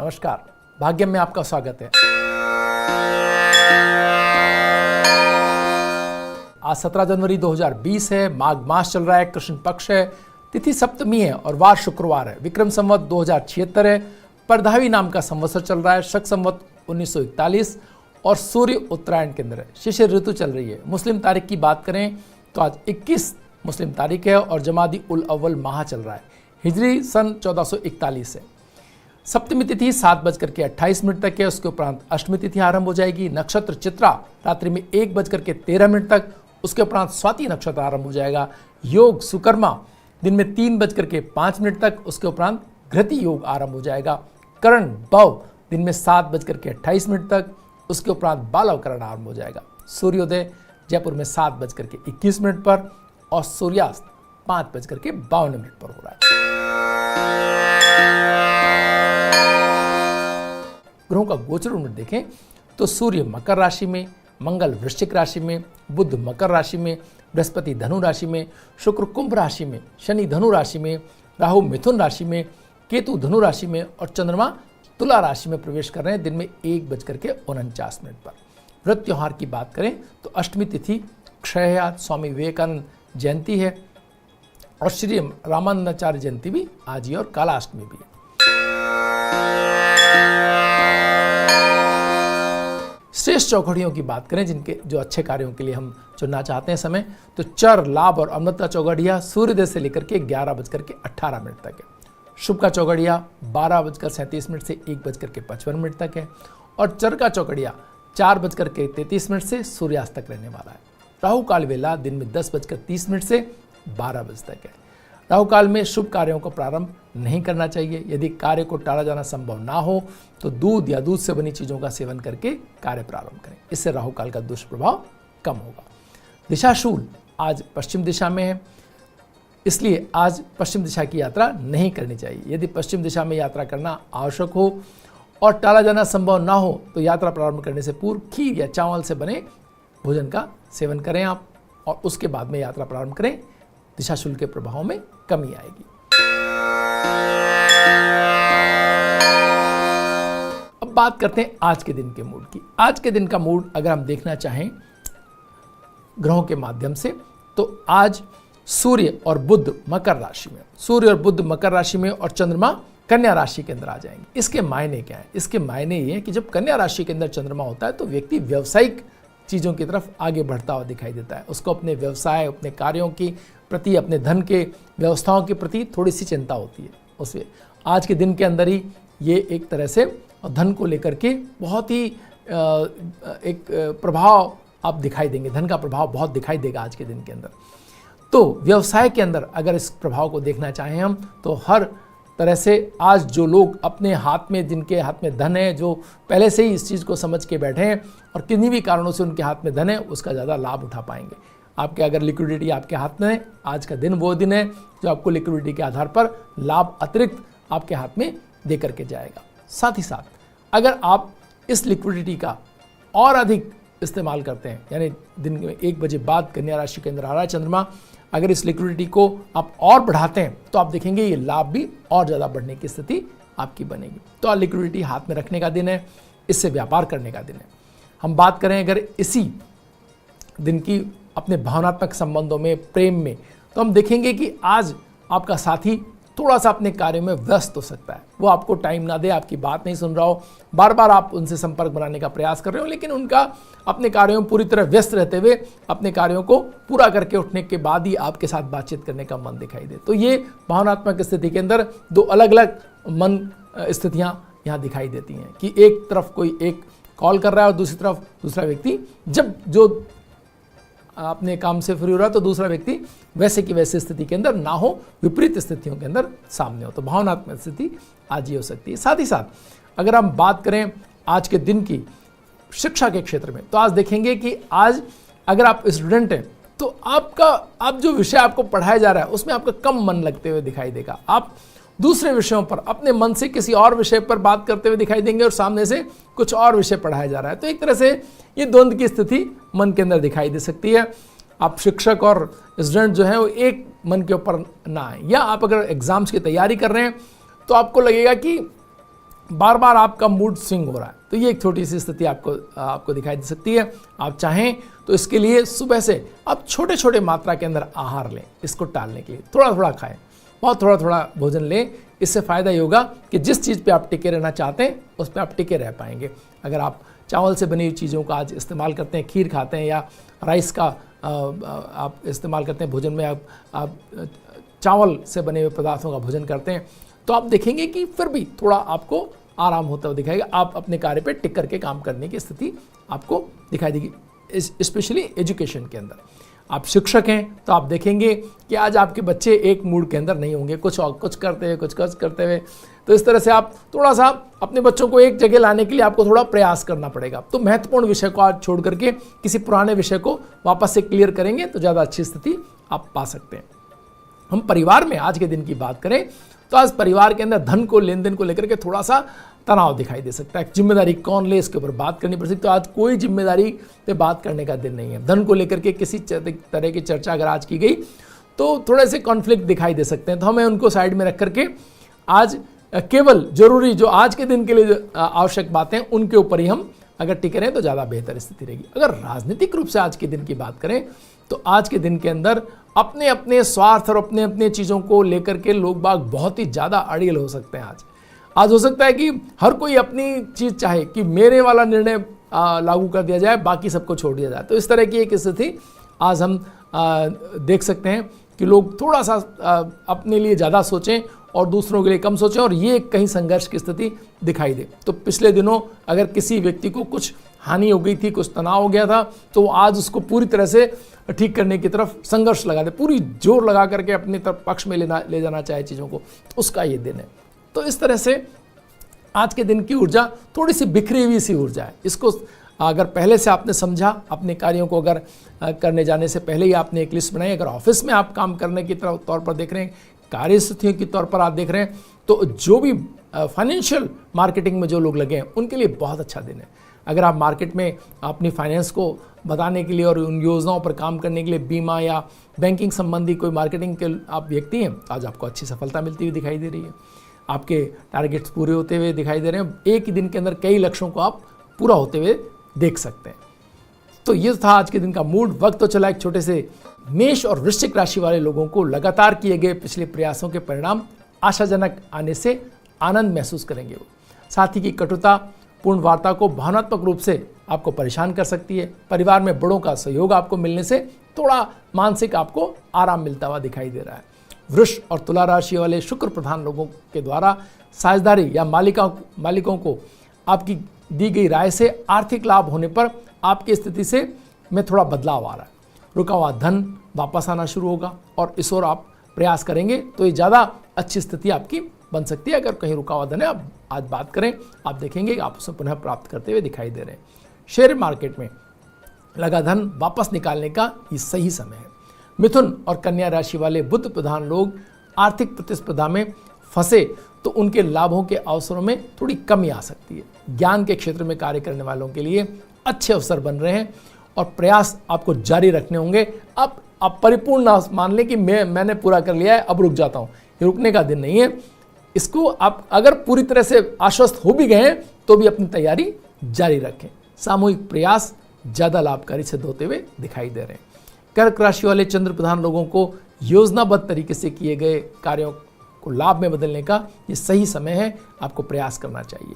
नमस्कार, भाग्यम में आपका स्वागत है। आज 17 जनवरी 2020 है, माघ मास चल रहा है, कृष्ण पक्ष है, तिथि सप्तमी है और वार शुक्रवार है। विक्रम संवत 2076 है, परधावी नाम का संवत्सर चल रहा है, शक संवत 1941 और सूर्य उत्तरायण के अंदर है। शिशिर ऋतु चल रही है। मुस्लिम तारीख की बात करें तो आज 21 मुस्लिम तारीख है और जमादी उल अव्वल माह चल रहा है। हिजरी सन 1441 है। सप्तमी तिथि 7:28 तक है। उसके उपरांत अष्टमी तिथि आरंभ हो जाएगी। नक्षत्र चित्रा रात्रि में 1:13 तक। उसके उपरांत स्वाति नक्षत्र आरंभ हो जाएगा। योग सुकर्मा दिन में 3:05 तक। उसके उपरांत घृति योग आरंभ हो जाएगा। करण भव दिन में 7:28 तक। उसके उपरांत बालव करण आरंभ हो जाएगा। सूर्योदय जयपुर में 7:21 पर और सूर्यास्त 5:52 पर हो रहा है। ग्रहों का गोचर में देखें तो सूर्य मकर राशि में, मंगल वृश्चिक राशि में, बुध मकर राशि में, बृहस्पति धनु राशि में, शुक्र कुंभ राशि में, शनि धनु राशि में, राहु मिथुन राशि में, केतु धनु राशि में और चंद्रमा तुला राशि में प्रवेश कर रहे हैं दिन में 1:49 पर। व्रत त्योहार की बात करें तो अष्टमी तिथि क्षय, स्वामी विवेकानंद जयंती है और श्री रामानंदाचार्य जयंती भी आज ही और कालाष्टमी भी है। श्रेष्ठ चौघड़ियों की बात करें जिनके जो अच्छे कार्यों के लिए हम चुनना चाहते हैं समय, तो चर, लाभ और अमृत का चौघड़िया सूर्योदय से लेकर के 11:18 तक है। शुभ का चौघड़िया 12:37 से 1:55 तक है और चर का चौघड़िया 4:33 से सूर्यास्त तक रहने वाला है। राहु काल वेला दिन में 10:30 से 12 बजे तक है। राहु काल में शुभ कार्यों को प्रारंभ नहीं करना चाहिए। यदि कार्य को टाला जाना संभव ना हो तो दूध या दूध से बनी चीज़ों का सेवन करके कार्य प्रारंभ करें। इससे राहु काल का दुष्प्रभाव कम होगा। दिशाशूल आज पश्चिम दिशा में है, इसलिए आज पश्चिम दिशा की यात्रा नहीं करनी चाहिए। यदि पश्चिम दिशा में यात्रा करना आवश्यक हो और टाला जाना संभव ना हो तो यात्रा प्रारंभ करने से पूर्व खीर या चावल से बने भोजन का सेवन करें आप और उसके बाद में यात्रा प्रारंभ करें। दिशाशूल के प्रभाव में कमी आएगी। अब बात करते हैं आज के दिन के मूड की। आज के दिन का मूड अगर हम देखना चाहें ग्रहों के माध्यम से तो आज सूर्य और बुध मकर राशि में, सूर्य और बुध मकर राशि में और चंद्रमा कन्या राशि के अंदर आ जाएंगे। इसके मायने क्या है? इसके मायने ये कि जब कन्या राशि के अंदर चंद्रमा होता है तो व्यक्ति व्यवसायिक चीज़ों की तरफ आगे बढ़ता हुआ दिखाई देता है। उसको अपने व्यवसाय, अपने कार्यों की प्रति, अपने धन के व्यवस्थाओं के प्रति थोड़ी सी चिंता होती है उसमें। आज के दिन के अंदर ही ये एक तरह से धन को लेकर के बहुत ही एक प्रभाव आप दिखाई देंगे। धन का प्रभाव बहुत दिखाई देगा आज के दिन के अंदर। तो व्यवसाय के अंदर अगर इस प्रभाव को देखना चाहें हम तो हर तरह से आज जो लोग अपने हाथ में, जिनके हाथ में धन है, जो पहले से ही इस चीज़ को समझ के बैठे हैं और किन्हीं भी कारणों से उनके हाथ में धन है, उसका ज़्यादा लाभ उठा पाएंगे। आपके अगर लिक्विडिटी आपके हाथ में है, आज का दिन वो दिन है जो आपको लिक्विडिटी के आधार पर लाभ अतिरिक्त आपके हाथ में दे करके जाएगा। साथ ही साथ अगर आप इस लिक्विडिटी का और अधिक इस्तेमाल करते हैं, यानी दिन में 1 बजे बाद कन्या राशि के अंदर आ रहा है चंद्रमा, अगर इस लिक्विडिटी को आप और बढ़ाते हैं तो आप देखेंगे ये लाभ भी और ज़्यादा बढ़ने की स्थिति आपकी बनेगी। तो लिक्विडिटी हाथ में रखने का दिन है, इससे व्यापार करने का दिन है। हम बात करें अगर इसी दिन की अपने भावनात्मक संबंधों में, प्रेम में, तो हम देखेंगे कि आज आपका साथी थोड़ा सा अपने कार्य में व्यस्त हो सकता है। वो आपको टाइम ना दे, आपकी बात नहीं सुन रहा हो, बार बार आप उनसे संपर्क बनाने का प्रयास कर रहे हो, लेकिन उनका अपने कार्यों में पूरी तरह व्यस्त रहते हुए अपने कार्यों को पूरा करके उठने के बाद ही आपके साथ बातचीत करने का मन दिखाई दे। तो ये भावनात्मक स्थिति के अंदर दो अलग अलग मन स्थितियाँ यहाँ दिखाई देती हैं कि एक तरफ कोई एक कॉल कर रहा है और दूसरी तरफ दूसरा व्यक्ति जब जो अपने काम से फ्री हो रहा है तो दूसरा व्यक्ति वैसे की वैसे स्थिति के अंदर ना हो, विपरीत स्थितियों के अंदर सामने हो। तो भावनात्मक स्थिति आज ये हो सकती है। साथ ही साथ अगर हम बात करें आज के दिन की शिक्षा के क्षेत्र में तो आज देखेंगे कि आज अगर आप स्टूडेंट हैं तो आप जो विषय आपको पढ़ाया जा रहा है उसमें आपका कम मन लगते हुए दिखाई देगा। आप दूसरे विषयों पर अपने मन से किसी और विषय पर बात करते हुए दिखाई देंगे और सामने से कुछ और विषय पढ़ाया जा रहा है। तो एक तरह से ये द्वंद्व की स्थिति मन के अंदर दिखाई दे सकती है। आप शिक्षक और स्टूडेंट जो है वो एक मन के ऊपर ना आए, या आप अगर एग्जाम्स की तैयारी कर रहे हैं तो आपको लगेगा कि बार बार आपका मूड स्विंग हो रहा है, तो ये एक छोटी सी स्थिति आपको दिखाई दे सकती है। आप चाहें तो इसके लिए सुबह से आप छोटे छोटे मात्रा के अंदर आहार लें, इसको टालने के लिए थोड़ा थोड़ा खाएं, बहुत थोड़ा थोड़ा भोजन लें। इससे फ़ायदा ये होगा कि जिस चीज़ पे आप टिके रहना चाहते हैं उस पर आप टिके रह पाएंगे। अगर आप चावल से बनी हुई चीज़ों का आज इस्तेमाल करते हैं, खीर खाते हैं या राइस का आप इस्तेमाल करते हैं भोजन में, आप चावल से बने हुए पदार्थों का भोजन करते हैं, तो आप देखेंगे कि फिर भी थोड़ा आपको आराम होता हुआ दिखाएगा। आप अपने कार्य पे टिक करके काम करने की स्थिति आपको दिखाई देगी, स्पेशली एजुकेशन के अंदर। आप शिक्षक हैं तो आप देखेंगे कि आज आपके बच्चे एक मूड के अंदर नहीं होंगे, कुछ करते हुए। तो इस तरह से आप थोड़ा सा अपने बच्चों को एक जगह लाने के लिए आपको थोड़ा प्रयास करना पड़ेगा। तो महत्वपूर्ण विषय को आज छोड़ करके किसी पुराने विषय को वापस से क्लियर करेंगे तो ज़्यादा अच्छी स्थिति आप पा सकते हैं। हम परिवार में आज के दिन की बात करें तो आज परिवार के अंदर धन को, लेन देन को लेकर के थोड़ा सा तनाव दिखाई दे सकता है। जिम्मेदारी कौन ले, इसके ऊपर बात करनी पड़ सकती है। तो आज कोई जिम्मेदारी पे बात करने का दिन नहीं है। धन को लेकर के किसी तरह की चर्चा अगर आज की गई तो थोड़े से कॉन्फ्लिक्ट दिखाई दे सकते हैं, तो हमें उनको साइड में रख करके आज केवल जरूरी जो आज के दिन के लिए आवश्यक बातें उनके ऊपर ही हम अगर टिके रहें तो ज़्यादा बेहतर स्थिति रहेगी। अगर राजनीतिक रूप से आज के दिन की बात करें तो आज के दिन के अंदर अपने अपने स्वार्थ और अपने अपने चीज़ों को लेकर के लोग बाग बहुत ही ज़्यादा अड़ियल हो सकते हैं। आज हो सकता है कि हर कोई अपनी चीज़ चाहे कि मेरे वाला निर्णय लागू कर दिया जाए, बाकी सबको छोड़ दिया जाए। तो इस तरह की एक स्थिति आज हम देख सकते हैं कि लोग थोड़ा सा अपने लिए ज़्यादा सोचें और दूसरों के लिए कम सोचें, और ये कहीं संघर्ष की स्थिति दिखाई दे। तो पिछले दिनों अगर किसी व्यक्ति को कुछ हानि हो गई थी, कुछ तनाव हो गया था, तो आज उसको पूरी तरह से ठीक करने की तरफ संघर्ष लगा दे, पूरी जोर लगा करके अपने तरफ पक्ष में ले जाना चाहे चीज़ों को, उसका ये दिन है। तो इस तरह से आज के दिन की ऊर्जा थोड़ी सी बिखरी हुई सी ऊर्जा है। इसको अगर पहले से आपने समझा, अपने कार्यों को अगर करने जाने से पहले ही आपने एक लिस्ट बनाई, अगर ऑफिस में आप काम करने की तौर पर देख रहे हैं, कार्य स्थितियों के तौर पर आप देख रहे हैं, तो जो भी फाइनेंशियल मार्केटिंग में जो लोग लगे हैं उनके लिए बहुत अच्छा दिन है। अगर आप मार्केट में अपनी फाइनेंस को बताने के लिए और उन योजनाओं पर काम करने के लिए बीमा या बैंकिंग संबंधी कोई मार्केटिंग के आप व्यक्ति हैं, आज आपको अच्छी सफलता मिलती हुई दिखाई दे रही है। आपके टारगेट्स पूरे होते हुए दिखाई दे रहे हैं। एक ही दिन के अंदर कई लक्ष्यों को आप पूरा होते हुए देख सकते हैं। तो ये था आज के दिन का मूड। वक्त तो चला एक छोटे से मेष और वृश्चिक राशि वाले लोगों को लगातार किए गए पिछले प्रयासों के परिणाम आशाजनक आने से आनंद महसूस करेंगे वो। साथ ही की कटुता पूर्ण वार्ता को भावनात्मक रूप से आपको परेशान कर सकती है। परिवार में बड़ों का सहयोग आपको मिलने से थोड़ा मानसिक आपको आराम मिलता हुआ दिखाई दे रहा है। वृष और तुला राशि वाले शुक्र प्रधान लोगों के द्वारा साझेदारी या मालिकों को आपकी दी गई राय से आर्थिक लाभ होने पर आपकी स्थिति से में थोड़ा बदलाव आ रहा है। रुका हुआ धन वापस आना शुरू होगा और इस ओर आप प्रयास करेंगे तो ये ज़्यादा अच्छी स्थिति आपकी बन सकती है। अगर कहीं रुका हुआ धन है, आप आज बात करें, आप देखेंगे कि आप उसे पुनः प्राप्त करते हुए दिखाई दे रहे हैं। शेयर मार्केट में लगा धन वापस निकालने का ये सही समय है। मिथुन और कन्या राशि वाले बुध प्रधान लोग आर्थिक प्रतिस्पर्धा में फंसे तो उनके लाभों के अवसरों में थोड़ी कमी आ सकती है। ज्ञान के क्षेत्र में कार्य करने वालों के लिए अच्छे अवसर बन रहे हैं और प्रयास आपको जारी रखने होंगे। अब आप परिपूर्ण ना मान लें कि मैंने पूरा कर लिया है, अब रुक जाता हूँ। ये रुकने का दिन नहीं है। इसको आप अगर पूरी तरह से आश्वस्त हो भी गए हैं तो भी अपनी तैयारी जारी रखें। सामूहिक प्रयास ज़्यादा लाभकारी सिद्ध होते हुए दिखाई दे रहे हैं। कर्क राशि वाले चंद्र प्रधान लोगों को योजनाबद्ध तरीके से किए गए कार्यों को लाभ में बदलने का ये सही समय है। आपको प्रयास करना चाहिए।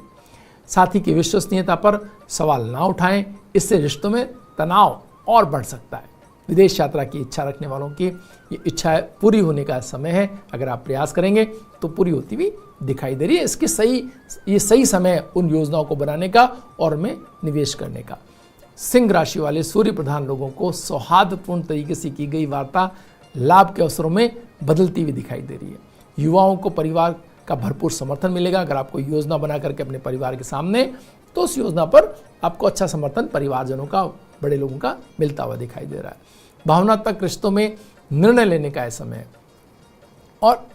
साथी की विश्वसनीयता पर सवाल ना उठाएं, इससे रिश्तों में तनाव और बढ़ सकता है। विदेश यात्रा की इच्छा रखने वालों की ये इच्छा पूरी होने का समय है। अगर आप प्रयास करेंगे तो पूरी होती हुई दिखाई दे रही है। ये सही समय है उन योजनाओं को बनाने का और में निवेश करने का। सिंह राशि वाले सूर्य प्रधान लोगों को सौहार्दपूर्ण तरीके से की गई वार्ता लाभ के अवसरों में बदलती हुई दिखाई दे रही है। युवाओं को परिवार का भरपूर समर्थन मिलेगा। अगर आपको योजना बना करके अपने परिवार के सामने, तो उस योजना पर आपको अच्छा समर्थन परिवारजनों का, बड़े लोगों का मिलता हुआ दिखाई दे रहा है। भावनात्मक रिश्तों में निर्णय लेने का समय है और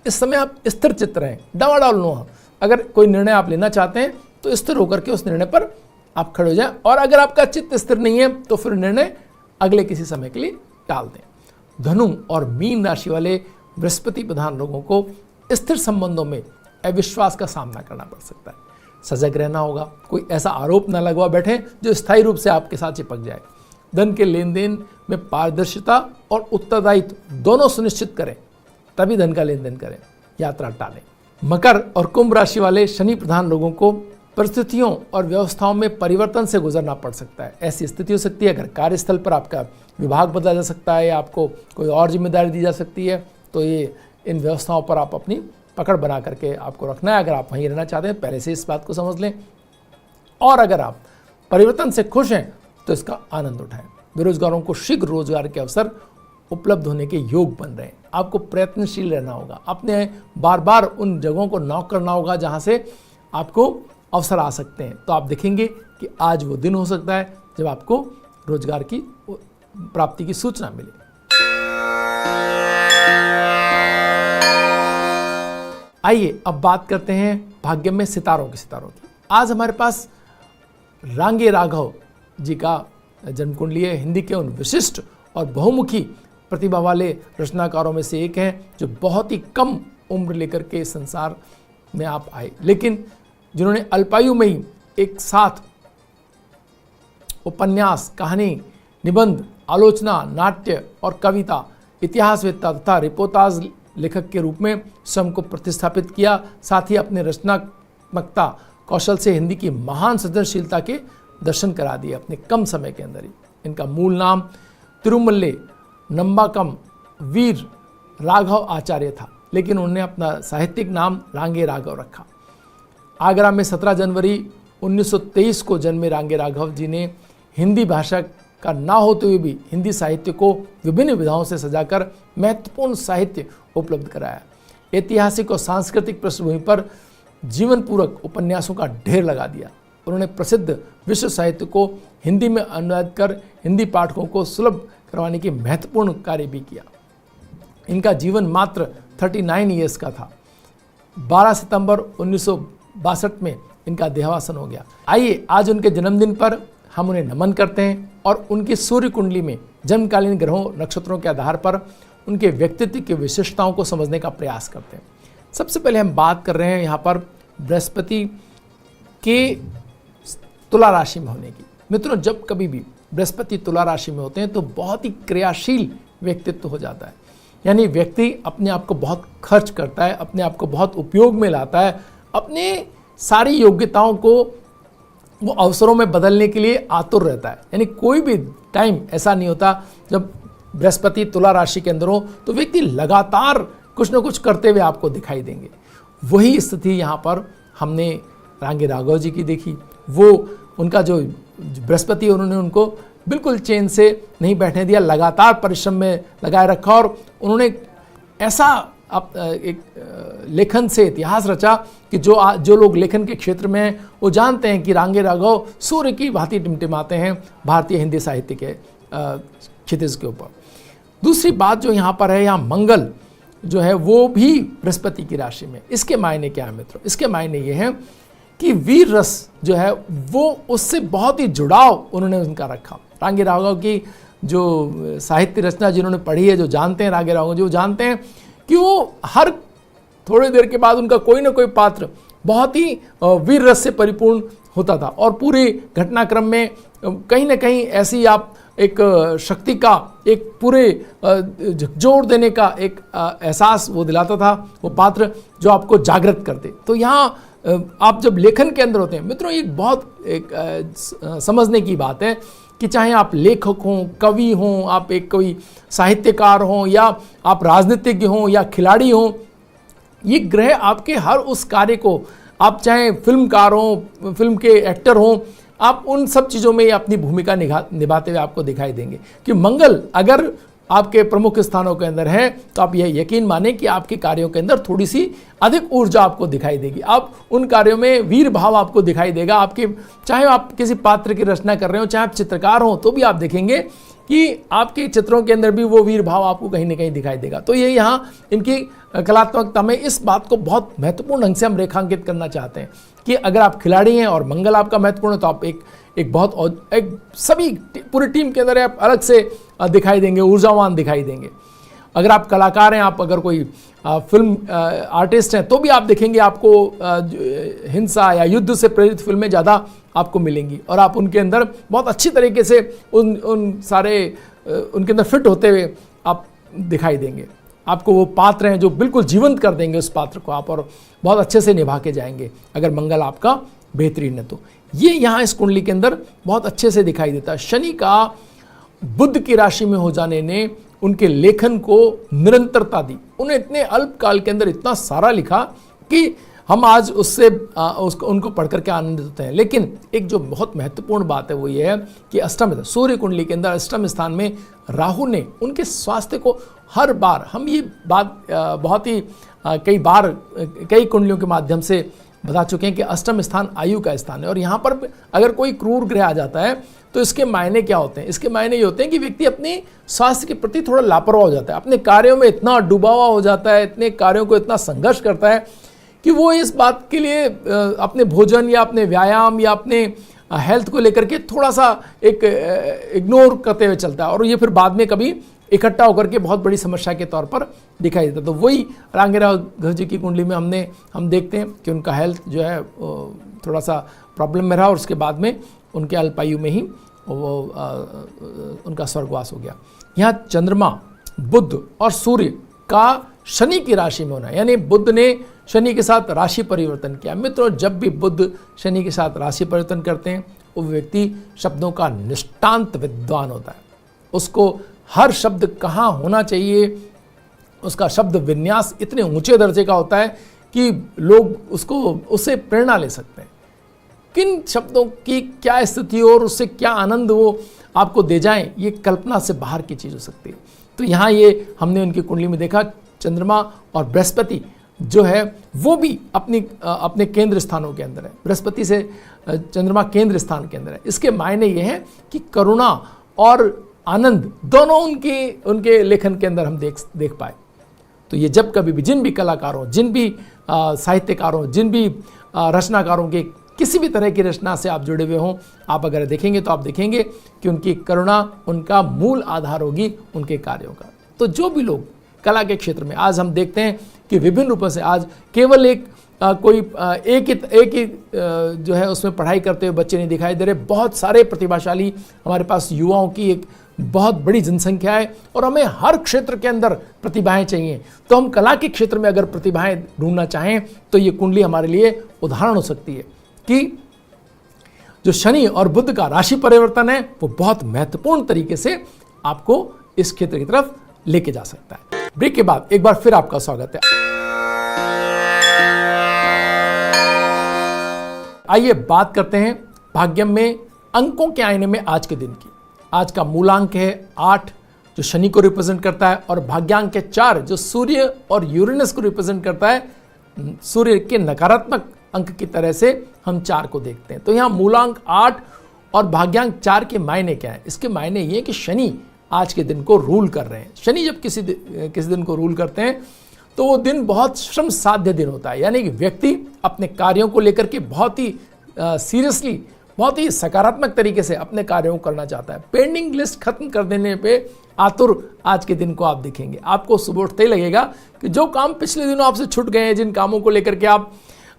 इस समय आप स्थिर चित्त रहें, डावाडोल न हो। अगर कोई निर्णय आप लेना चाहते हैं तो स्थिर होकर के उस निर्णय पर आप खड़े हो जाएं, और अगर आपका चित्त स्थिर नहीं है तो फिर निर्णय अगले किसी समय के लिए टाल दें। धनु और मीन राशि वाले बृहस्पति प्रधान लोगों को स्थिर संबंधों में अविश्वास का सामना करना पड़ सकता है। सजग रहना होगा, कोई ऐसा आरोप ना लगवा बैठे जो स्थायी रूप से आपके साथ चिपक जाए। धन के लेन देन में पारदर्शिता और उत्तरदायित्व दोनों सुनिश्चित करें, तभी धन का लेन देन करें। यात्रा टालें। मकर और कुंभ राशि वाले शनि प्रधान लोगों को परिस्थितियों और व्यवस्थाओं में परिवर्तन से गुजरना पड़ सकता है। ऐसी स्थिति हो सकती है अगर कार्यस्थल पर आपका विभाग बदला जा सकता है या आपको कोई और जिम्मेदारी दी जा सकती है, तो ये इन व्यवस्थाओं पर आप अपनी पकड़ बना करके आपको रखना है। अगर आप वहीं रहना चाहते हैं पहले से इस बात को समझ लें, और अगर आप परिवर्तन से खुश हैं तो इसका आनंद उठाएं। बेरोजगारों को शीघ्र रोजगार के अवसर उपलब्ध होने के योग बन रहे हैं। आपको प्रयत्नशील रहना होगा, अपने बार बार उन जगहों को नॉक करना होगा जहां से आपको अवसर आ सकते हैं। तो आप देखेंगे कि आज वो दिन हो सकता है जब आपको रोजगार की प्राप्ति की सूचना मिले। आइए अब बात करते हैं भाग्य में सितारों की। आज हमारे पास रांगे राघव जी का जन्म कुंडली है। हिंदी के उन विशिष्ट और बहुमुखी प्रतिभा वाले रचनाकारों में से एक हैं जो बहुत ही कम उम्र लेकर के संसार में आप आए, लेकिन जिन्होंने अल्पायु में ही एक साथ उपन्यास, कहानी, निबंध, आलोचना, नाट्य और कविता, इतिहासवेत्ता तथा रिपोर्टाज लेखक के रूप में स्वयं को प्रतिस्थापित किया। साथ ही अपने रचनात्मकता कौशल से हिंदी की महान सृजनशीलता के दर्शन करा दिए अपने कम समय के अंदर ही। इनका मूल नाम तिरुमल्ले नंबाकम वीर राघव आचार्य था, लेकिन उन्होंने अपना साहित्यिक नाम रांगे राघव रखा। आगरा में 17 जनवरी 1923 को जन्मे रांगे राघव जी ने हिंदी भाषा का ना होते हुए भी हिंदी साहित्य को विभिन्न विधाओं से सजाकर महत्वपूर्ण साहित्य उपलब्ध कराया। ऐतिहासिक और सांस्कृतिक पृष्ठभूमि पर जीवन पूरक उपन्यासों का ढेर लगा दिया। उन्होंने प्रसिद्ध विश्व साहित्य को हिंदी में अनुवाद कर हिंदी पाठकों को सुलभ करवाने की महत्वपूर्ण कार्य भी किया। इनका जीवन मात्र 39 ईयर्स का था। 12 सितंबर 1962 में इनका देहावसान हो गया। आइए आज उनके जन्मदिन पर हम उन्हें नमन करते हैं और उनकी सूर्य कुंडली में जन्मकालीन ग्रहों नक्षत्रों के आधार पर उनके व्यक्तित्व की विशेषताओं को समझने का प्रयास करते हैं। सबसे पहले हम बात कर रहे हैं यहाँ पर बृहस्पति के तुला राशि में होने की। मित्रों, जब कभी भी बृहस्पति तुला राशि में होते हैं तो बहुत ही क्रियाशील व्यक्तित्व हो जाता है। यानी व्यक्ति अपने आप को बहुत खर्च करता है, अपने आप को बहुत उपयोग में लाता है, अपने सारी योग्यताओं को वो अवसरों में बदलने के लिए आतुर रहता है। यानी कोई भी टाइम ऐसा नहीं होता जब बृहस्पति तुला राशि के अंदर हो तो व्यक्ति लगातार कुछ न कुछ करते हुए आपको दिखाई देंगे। वही स्थिति यहाँ पर हमने रांगे राघव जी की देखी। वो उनका जो बृहस्पति उन्होंने उनको बिल्कुल चैन से नहीं बैठने दिया, लगातार परिश्रम में लगाए रखा और उन्होंने ऐसा एक लेखन से इतिहास रचा कि जो लोग लेखन के क्षेत्र में हैं वो जानते हैं कि रांगे राघव सूर्य की भांति टिमटिमाते हैं भारतीय हिंदी साहित्य के क्षितिज के ऊपर। दूसरी बात जो यहाँ पर है, यहाँ मंगल जो है वो भी बृहस्पति की राशि में। इसके मायने क्या है मित्रों? इसके मायने ये हैं कि वीर रस जो है वो उससे बहुत ही जुड़ाव उन्होंने उनका रखा। रांगे राघव की जो साहित्य रचना जिन्होंने पढ़ी है, जो जानते हैं रांगे राघव, जो जानते हैं कि वो हर थोड़ी देर के बाद उनका कोई ना कोई पात्र बहुत ही वीर रस से परिपूर्ण होता था और पूरे घटनाक्रम में कहीं ना कहीं ऐसी आप एक शक्ति का, एक पूरे झकझोर देने का एक एहसास वो दिलाता था वो पात्र, जो आपको जागृत करते। तो यहाँ आप जब लेखन के अंदर होते हैं मित्रों, ये बहुत समझने की बात है कि चाहे आप लेखक हों, कवि हों, आप एक कोई साहित्यकार हों या आप राजनीतिज्ञ हों या खिलाड़ी हों, ये ग्रह आपके हर उस कार्य को, आप चाहे फिल्मकार हों, फिल्म के एक्टर हों, आप उन सब चीज़ों में अपनी भूमिका निभाते हुए आपको दिखाई देंगे। कि मंगल अगर आपके प्रमुख स्थानों के अंदर है तो आप यह यकीन माने कि आपके कार्यों के अंदर थोड़ी सी अधिक ऊर्जा आपको दिखाई देगी। आप उन कार्यों में वीर भाव आपको दिखाई देगा। आपके चाहे आप किसी पात्र की रचना कर रहे हो, चाहे आप चित्रकार हो, तो भी आप देखेंगे कि आपके चित्रों के अंदर भी वो वीर भाव आपको कहीं ना कहीं दिखाई देगा। तो ये यहाँ इनकी कलात्मकता में इस बात को बहुत महत्वपूर्ण ढंग से हम रेखांकित करना चाहते हैं कि अगर आप खिलाड़ी हैं और मंगल आपका महत्वपूर्ण है तो आप एक सभी पूरी टीम के अंदर आप अलग से दिखाई देंगे, ऊर्जावान दिखाई देंगे। अगर आप कलाकार हैं, आप अगर कोई फिल्म आर्टिस्ट हैं तो भी आप देखेंगे आपको हिंसा या युद्ध से प्रेरित फिल्में ज़्यादा आपको मिलेंगी और आप उनके अंदर बहुत अच्छी तरीके से उन सारे उनके अंदर फिट होते हुए आप दिखाई देंगे। आपको वो पात्र हैं जो बिल्कुल जीवंत कर देंगे उस पात्र को आप, और बहुत अच्छे से निभा के जाएंगे अगर मंगल आपका बेहतरीन है तो। ये यहाँ इस कुंडली के अंदर बहुत अच्छे से दिखाई देता है। शनि का बुध की राशि में हो जाने ने उनके लेखन को निरंतरता दी। उन्हें इतने अल्प काल के अंदर इतना सारा लिखा कि हम आज उससे उनको पढ़ करके आनंदित होते हैं। लेकिन एक जो बहुत महत्वपूर्ण बात है वो ये है कि अष्टम सूर्य कुंडली के अंदर अष्टम स्थान में राहु ने उनके स्वास्थ्य को हर बार, हम ये बात बहुत ही कई कुंडलियों के माध्यम से बता चुके हैं कि अष्टम स्थान आयु का स्थान है, और यहाँ पर अगर कोई क्रूर ग्रह आ जाता है तो इसके मायने क्या होते हैं? इसके मायने ये होते हैं कि व्यक्ति अपने स्वास्थ्य के प्रति थोड़ा लापरवाह हो जाता है, अपने कार्यों में इतना डूबा हुआ हो जाता है, इतने कार्यों को इतना संघर्ष करता है कि वो इस बात के लिए अपने भोजन या अपने व्यायाम या अपने हेल्थ को लेकर के थोड़ा सा एक इग्नोर करते हुए चलता है, और ये फिर बाद में कभी इकट्ठा होकर के बहुत बड़ी समस्या के तौर पर दिखाई देता है। तो वही रांगेराव जी की कुंडली में हम देखते हैं कि उनका हेल्थ जो है थोड़ा सा प्रॉब्लम में रहा, और उसके बाद में उनके अल्पायु में ही उनका स्वर्गवास हो गया। यहाँ चंद्रमा, बुध और सूर्य का शनि की राशि में होना, यानी बुध ने शनि के साथ राशि परिवर्तन किया। मित्रों, जब भी बुध शनि के साथ राशि परिवर्तन करते हैं वो व्यक्ति शब्दों का निष्ठांत विद्वान होता है। उसको हर शब्द कहाँ होना चाहिए, उसका शब्द विन्यास इतने ऊंचे दर्जे का होता है कि लोग उससे प्रेरणा ले सकते हैं। किन शब्दों की क्या स्थिति और उससे क्या आनंद वो आपको दे जाएं, ये कल्पना से बाहर की चीज़ हो सकती है। तो यहाँ ये हमने उनकी कुंडली में देखा, चंद्रमा और बृहस्पति जो है वो भी अपने केंद्र स्थानों के अंदर है। बृहस्पति से चंद्रमा केंद्र स्थान के अंदर है। इसके मायने ये हैं कि करुणा और आनंद दोनों उनके लेखन के अंदर हम देख पाए। तो ये जब कभी भी जिन भी कलाकारों, जिन भी साहित्यकारों, जिन भी रचनाकारों के किसी भी तरह की रचना से आप जुड़े हुए हों, आप अगर देखेंगे तो आप देखेंगे कि उनकी करुणा उनका मूल आधार होगी उनके कार्यों का। तो जो भी लोग कला के क्षेत्र में, आज हम देखते हैं कि विभिन्न रूपों से आज केवल एक ही जो है उसमें पढ़ाई करते हुए बच्चे नहीं दिखाई दे रहे। बहुत सारे प्रतिभाशाली हमारे पास युवाओं की एक बहुत बड़ी जनसंख्या है, और हमें हर क्षेत्र के अंदर प्रतिभाएं चाहिए। तो हम कला के क्षेत्र में अगर प्रतिभाएं ढूंढना चाहें तो ये कुंडली हमारे लिए उदाहरण हो सकती है कि जो शनि और बुध का राशि परिवर्तन है वो बहुत महत्वपूर्ण तरीके से आपको इस क्षेत्र की तरफ लेके जा सकता है। ब्रेक के बाद एक बार फिर आपका स्वागत है। आइए बात करते हैं भाग्यम में अंकों के आईने में आज के दिन की। आज का मूलांक है 8 जो शनि को रिप्रेजेंट करता है, और भाग्यांक है 4 जो सूर्य और यूरेनस को रिप्रेजेंट करता है। सूर्य के नकारात्मक अंक की तरह से हम 4 को देखते हैं। तो यहाँ मूलांक 8 और भाग्यांक 4 के मायने क्या है? इसके मायने ये कि शनि आज के दिन को रूल कर रहे हैं। शनि जब किसी दिन को रूल करते हैं तो वो दिन बहुत श्रम साध्य दिन होता है, यानी कि व्यक्ति अपने कार्यों को लेकर के बहुत ही सीरियसली, बहुत ही सकारात्मक तरीके से अपने कार्यों को करना चाहता है। पेंडिंग लिस्ट खत्म कर देने पे आतुर आज के दिन को आप देखेंगे। आपको सुबह उठते ही लगेगा कि जो काम पिछले दिनों आपसे छूट गए हैं, जिन कामों को लेकर के आप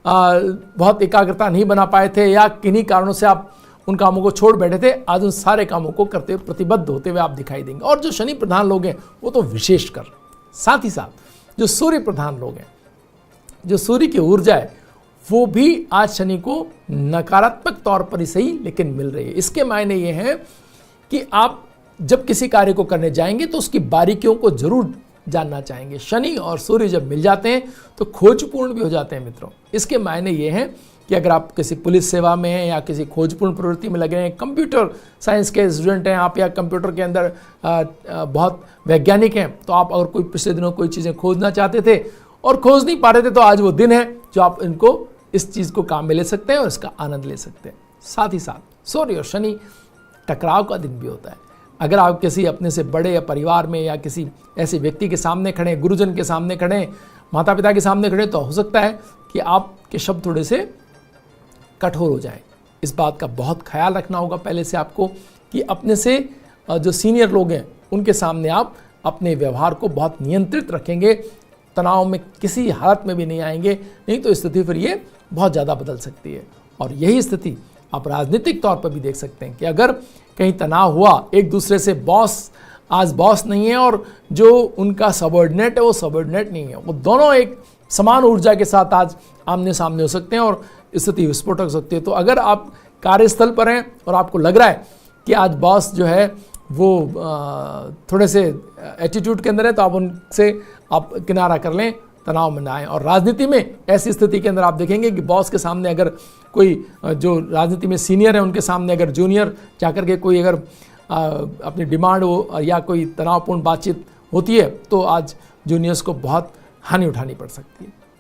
बहुत एकाग्रता नहीं बना पाए थे या किन्हीं कारणों से आप उन कामों को छोड़ बैठे थे, आज उन सारे कामों को करते हुए प्रतिबद्ध होते हुए आप दिखाई देंगे। और जो शनि प्रधान लोग हैं वो तो विशेषकर, साथ ही साथ जो सूर्य प्रधान लोग हैं, जो सूर्य की ऊर्जा है वो भी आज शनि को नकारात्मक तौर पर ही सही लेकिन मिल रही है। इसके मायने ये हैं कि आप जब किसी कार्य को करने जाएंगे तो उसकी बारीकियों को जरूर जानना चाहेंगे। शनि और सूर्य जब मिल जाते हैं तो खोजपूर्ण भी हो जाते हैं मित्रों। इसके मायने ये हैं कि अगर आप किसी पुलिस सेवा में हैं या किसी खोजपूर्ण प्रवृत्ति में लगे हैं, कंप्यूटर साइंस के स्टूडेंट हैं आप, या कंप्यूटर के अंदर बहुत वैज्ञानिक हैं, तो आप अगर कोई पिछले दिनों कोई चीज़ें खोजना चाहते थे और खोज नहीं पा रहे थे, तो आज वो दिन है जो आप इनको इस चीज़ को काम में ले सकते हैं और इसका आनंद ले सकते हैं। साथ ही साथ सूर्य और शनि टकराव का दिन भी होता है। अगर आप किसी अपने से बड़े या परिवार में या किसी ऐसे व्यक्ति के सामने खड़े, गुरुजन के सामने खड़े, माता पिता के सामने खड़े, तो हो सकता है कि आपके शब्द थोड़े से कठोर हो जाएं। इस बात का बहुत ख्याल रखना होगा पहले से आपको कि अपने से जो सीनियर लोग हैं उनके सामने आप अपने व्यवहार को बहुत नियंत्रित रखेंगे। तनाव में किसी हालत में भी नहीं आएंगे, नहीं तो स्थिति फिर ये बहुत ज़्यादा बदल सकती है। और यही स्थिति आप राजनीतिक तौर पर भी देख सकते हैं कि अगर कहीं तनाव हुआ, एक दूसरे से आज बॉस नहीं है और जो उनका सबऑर्डिनेट है वो सबऑर्डिनेट नहीं है, वो दोनों एक समान ऊर्जा के साथ आज आमने सामने हो सकते हैं और स्थिति विस्फोटक हो सकती है। तो अगर आप कार्यस्थल पर हैं और आपको लग रहा है कि आज बॉस जो है वो थोड़े से एटीट्यूड के अंदर है, तो आप उनसे आप किनारा कर लें, तनाव में ना आए। और राजनीति में ऐसी स्थिति के अंदर आप देखेंगे कि बॉस के सामने अगर कोई जो राजनीति में सीनियर है उनके सामने अगर जूनियर जाकर के कोई अगर अपनी डिमांड हो या कोई तनावपूर्ण बातचीत होती है, तो आज जूनियर्स को बहुत हानि उठानी पड़ सकती है।